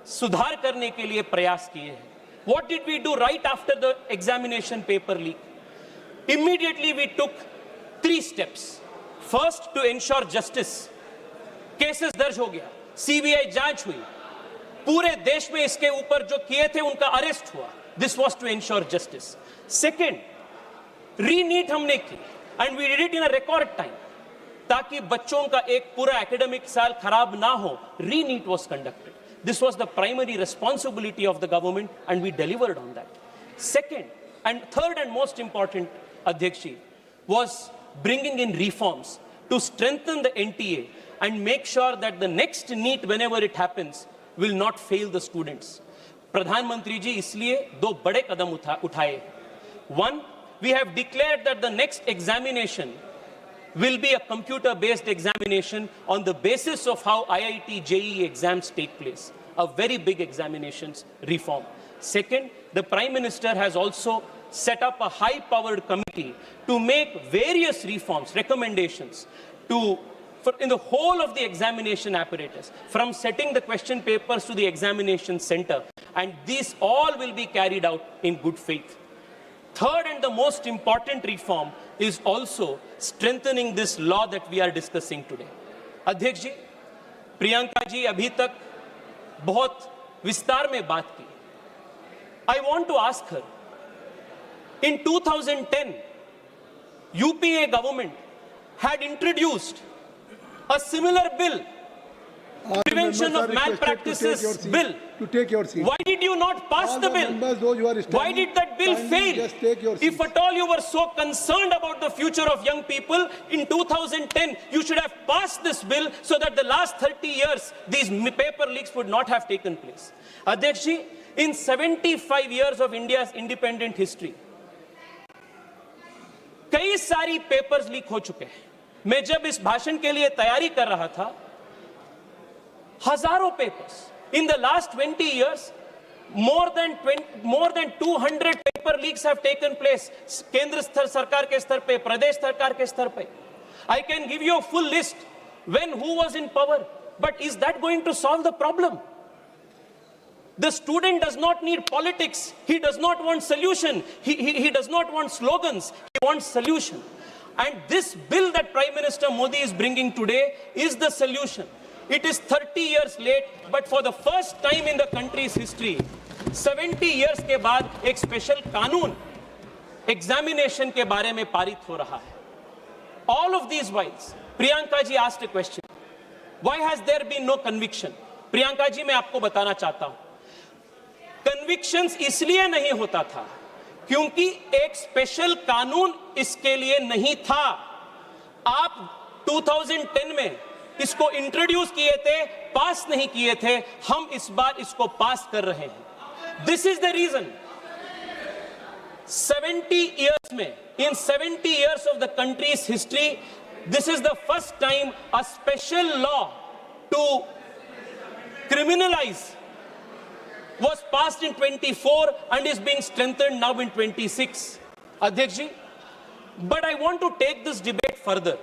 सुधार करने के लिए प्रयास किए हैं. What did we do right after the examination paper leak? Immediately we took 3 steps. First, to ensure justice. Cases दर्ज हो गया, सीबीआई जांच हुई, पूरे देश में इसके ऊपर जो किए थे उनका अरेस्ट हुआ. This was to ensure justice. Second, reNEET हमने की and we did it in a record time, ताकि बच्चों का एक पूरा एकेडमिक साल खराब ना हो. ReNEET was conducted. This was the primary responsibility of the government and we delivered on that. Second and third and most important, अध्यक्ष जी, was bringing in reforms to strengthen the NTA and make sure that the next NEET, whenever it happens, will not fail the students. प्रधानमंत्री जी इसलिए 2 बड़े कदम उठाए. One, we have declared that the next examination will be a computer-based examination on the basis of how IIT JEE exams take place. A very big examinations reform. Second, the Prime Minister has also set up a high-powered committee to make various reforms, recommendations in the whole of the examination apparatus, from setting the question papers to the examination center, and these all will be carried out in good faith. Third and the most important reform is also strengthening this law that we are discussing today. अध्यक्ष जी, प्रियंका जी अभी तक बहुत विस्तार में बात की. I want to ask her, in 2010, UPA government had introduced a similar bill, Prevention of Malpractices Bill. To take your seat. Why did you not pass the bill? Why did that bill fail? If at all you were so concerned about the future of young people, in 2010, you should have passed this bill so that the last 30 years, these paper leaks would not have taken place. Adhyaksh ji, in 75 years of India's independent history, कई सारी papers leak हो चुके हैं. मैं जब इस भाषण के लिए तैयारी कर रहा था, हजारों papers. In the last 20 years, more than 200 paper leaks have taken place. केंद्र सरकार के स्तर पे, प्रदेश सरकार के स्तर पे. I can give you a full list when who was in power. But is that going to solve the problem? The student does not need politics. He does not want solution. He does not want slogans. He wants solution. And this bill that Prime Minister Modi is bringing today is the solution. It is 30 years late, but for the first time in the country's history, 70 years के बाद एक special कानून examination के बारे में पारित हो रहा है. All of these whiles, Priyanka ji asked a question. Why has there been no conviction? Priyanka ji, मैं आपको बताना चाहता हूं. कन्विक्शंस इसलिए नहीं होता था क्योंकि एक स्पेशल कानून इसके लिए नहीं था. आप 2010 में इसको इंट्रोड्यूस किए थे, पास नहीं किए थे. हम इस बार इसको पास कर रहे हैं. This is the reason. 70 years में, in 70 years of the country's history, this is the first time a special law to criminalize was passed in 24 and is being strengthened now in 26. Adhyaksh ji, but I want to take this debate further.